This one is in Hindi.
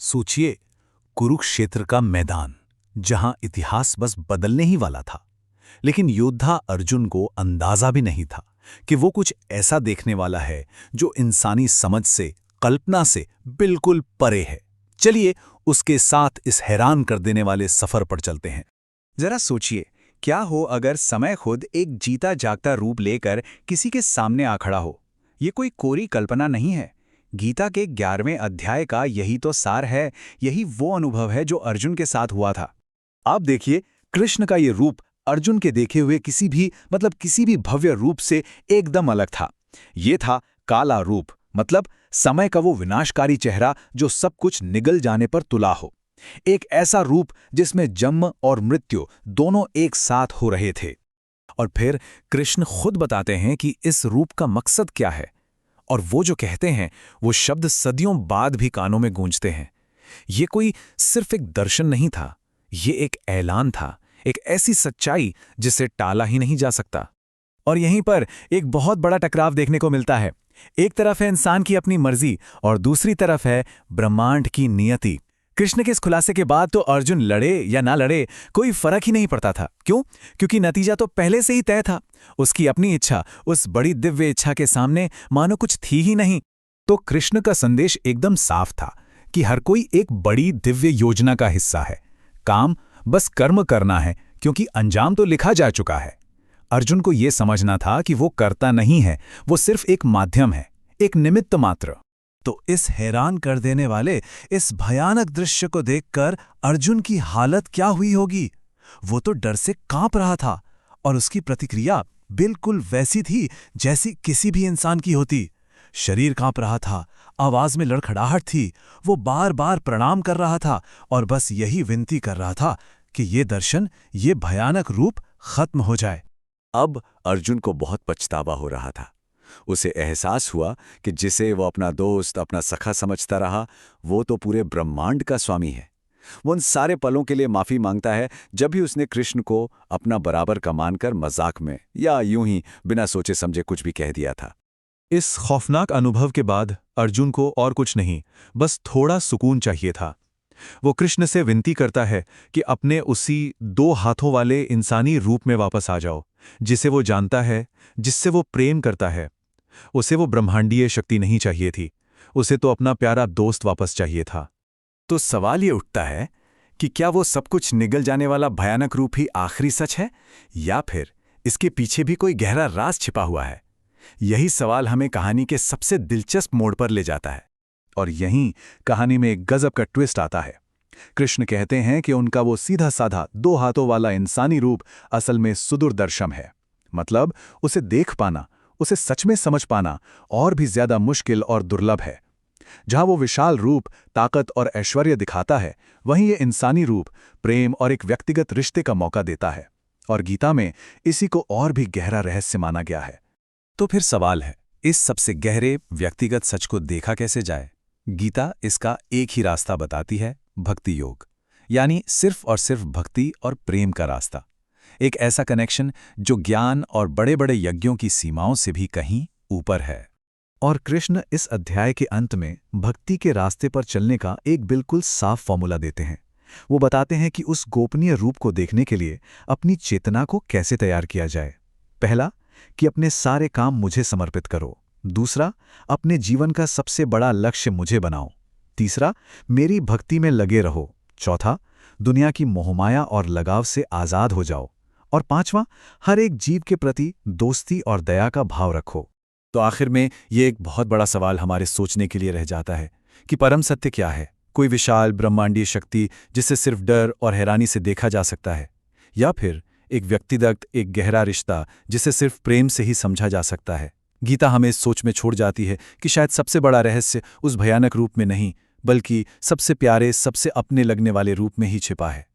सोचिए, कुरुक्षेत्र का मैदान, जहां इतिहास बस बदलने ही वाला था। लेकिन योद्धा अर्जुन को अंदाजा भी नहीं था कि वो कुछ ऐसा देखने वाला है जो इंसानी समझ से, कल्पना से बिल्कुल परे है। चलिए उसके साथ इस हैरान कर देने वाले सफर पर चलते हैं। जरा सोचिए, क्या हो अगर समय खुद एक जीता जागता रूप लेकर किसी के सामने आ खड़ा हो। ये कोई कोरी कल्पना नहीं है। गीता के 11वें अध्याय का यही तो सार है। यही वो अनुभव है जो अर्जुन के साथ हुआ था। आप देखिए, कृष्ण का ये रूप अर्जुन के देखे हुए किसी भी भव्य रूप से एकदम अलग था। ये था काला रूप, मतलब समय का वो विनाशकारी चेहरा जो सब कुछ निगल जाने पर तुला हो। एक ऐसा रूप जिसमें जन्म और मृत्यु दोनों एक साथ हो रहे थे। और फिर कृष्ण खुद बताते हैं कि इस रूप का मकसद क्या है। और वो जो कहते हैं, वो शब्द सदियों बाद भी कानों में गूंजते हैं। ये कोई सिर्फ एक दर्शन नहीं था, ये एक ऐलान था, एक ऐसी सच्चाई जिसे टाला ही नहीं जा सकता। और यहीं पर एक बहुत बड़ा टकराव देखने को मिलता है। एक तरफ है इंसान की अपनी मर्जी और दूसरी तरफ है ब्रह्मांड की नियति। कृष्ण के इस खुलासे के बाद तो अर्जुन लड़े या ना लड़े कोई फर्क ही नहीं पड़ता था। क्यों? क्योंकि नतीजा तो पहले से ही तय था। उसकी अपनी इच्छा उस बड़ी दिव्य इच्छा के सामने मानो कुछ थी ही नहीं। तो कृष्ण का संदेश एकदम साफ था कि हर कोई एक बड़ी दिव्य योजना का हिस्सा है। काम बस कर्म करना है, क्योंकि अंजाम तो लिखा जा चुका है। अर्जुन को यह समझना था कि वो कर्ता नहीं है, वो सिर्फ एक माध्यम है, एक निमित्त मात्र। तो इस हैरान कर देने वाले, इस भयानक दृश्य को देखकर अर्जुन की हालत क्या हुई होगी। वो तो डर से कांप रहा था और उसकी प्रतिक्रिया बिल्कुल वैसी थी जैसी किसी भी इंसान की होती। शरीर कांप रहा था, आवाज में लड़खड़ाहट थी। वो बार बार प्रणाम कर रहा था और बस यही विनती कर रहा था कि ये दर्शन, ये भयानक रूप खत्म हो जाए। अब अर्जुन को बहुत पछतावा हो रहा था। उसे एहसास हुआ कि जिसे वो अपना दोस्त, अपना सखा समझता रहा, वो तो पूरे ब्रह्मांड का स्वामी है। वो उन सारे पलों के लिए माफी मांगता है जब भी उसने कृष्ण को अपना बराबर का मानकर मजाक में या यूं ही बिना सोचे समझे कुछ भी कह दिया था। इस खौफनाक अनुभव के बाद अर्जुन को और कुछ नहीं, बस थोड़ा सुकून चाहिए था। वो कृष्ण से विनती करता है कि अपने उसी 2 हाथों वाले इंसानी रूप में वापस आ जाओ, जिसे वो जानता है, जिससे वो प्रेम करता है। उसे वो ब्रह्मांडीय शक्ति नहीं चाहिए थी, उसे तो अपना प्यारा दोस्त वापस चाहिए था। तो सवाल ये उठता है कि क्या वो सब कुछ निगल जाने वाला भयानक रूप ही आखिरी सच है, या फिर इसके पीछे भी कोई गहरा राज छिपा हुआ है। यही सवाल हमें कहानी के सबसे दिलचस्प मोड़ पर ले जाता है। और यहीं कहानी में एक गजब का ट्विस्ट आता है। कृष्ण कहते हैं कि उनका वो सीधा साधा 2 हाथों वाला इंसानी रूप असल में सुदूरदर्शन है। मतलब उसे देख पाना, उसे सच में समझ पाना और भी ज्यादा मुश्किल और दुर्लभ है। जहां वो विशाल रूप ताकत और ऐश्वर्य दिखाता है, वहीं ये इंसानी रूप प्रेम और एक व्यक्तिगत रिश्ते का मौका देता है। और गीता में इसी को और भी गहरा रहस्य माना गया है। तो फिर सवाल है, इस सबसे गहरे व्यक्तिगत सच को देखा कैसे जाए? गीता इसका एक ही रास्ता बताती है, भक्ति योग। यानी सिर्फ और सिर्फ भक्ति और प्रेम का रास्ता। एक ऐसा कनेक्शन जो ज्ञान और बड़े बड़े यज्ञों की सीमाओं से भी कहीं ऊपर है। और कृष्ण इस अध्याय के अंत में भक्ति के रास्ते पर चलने का एक बिल्कुल साफ फॉर्मूला देते हैं। वो बताते हैं कि उस गोपनीय रूप को देखने के लिए अपनी चेतना को कैसे तैयार किया जाए। पहला, कि अपने सारे काम मुझे समर्पित करो। दूसरा, अपने जीवन का सबसे बड़ा लक्ष्य मुझे बनाओ। तीसरा, मेरी भक्ति में लगे रहो। चौथा, दुनिया की मोहमाया और लगाव से आज़ाद हो जाओ। और पांचवां, हर एक जीव के प्रति दोस्ती और दया का भाव रखो। तो आखिर में ये एक बहुत बड़ा सवाल हमारे सोचने के लिए रह जाता है कि परम सत्य क्या है? कोई विशाल ब्रह्मांडीय शक्ति जिसे सिर्फ डर और हैरानी से देखा जा सकता है, या फिर एक व्यक्तिगत, एक गहरा रिश्ता जिसे सिर्फ प्रेम से ही समझा जा सकता है? गीता हमें इस सोच में छोड़ जाती है कि शायद सबसे बड़ा रहस्य उस भयानक रूप में नहीं, बल्कि सबसे प्यारे, सबसे अपने लगने वाले रूप में ही छिपा है।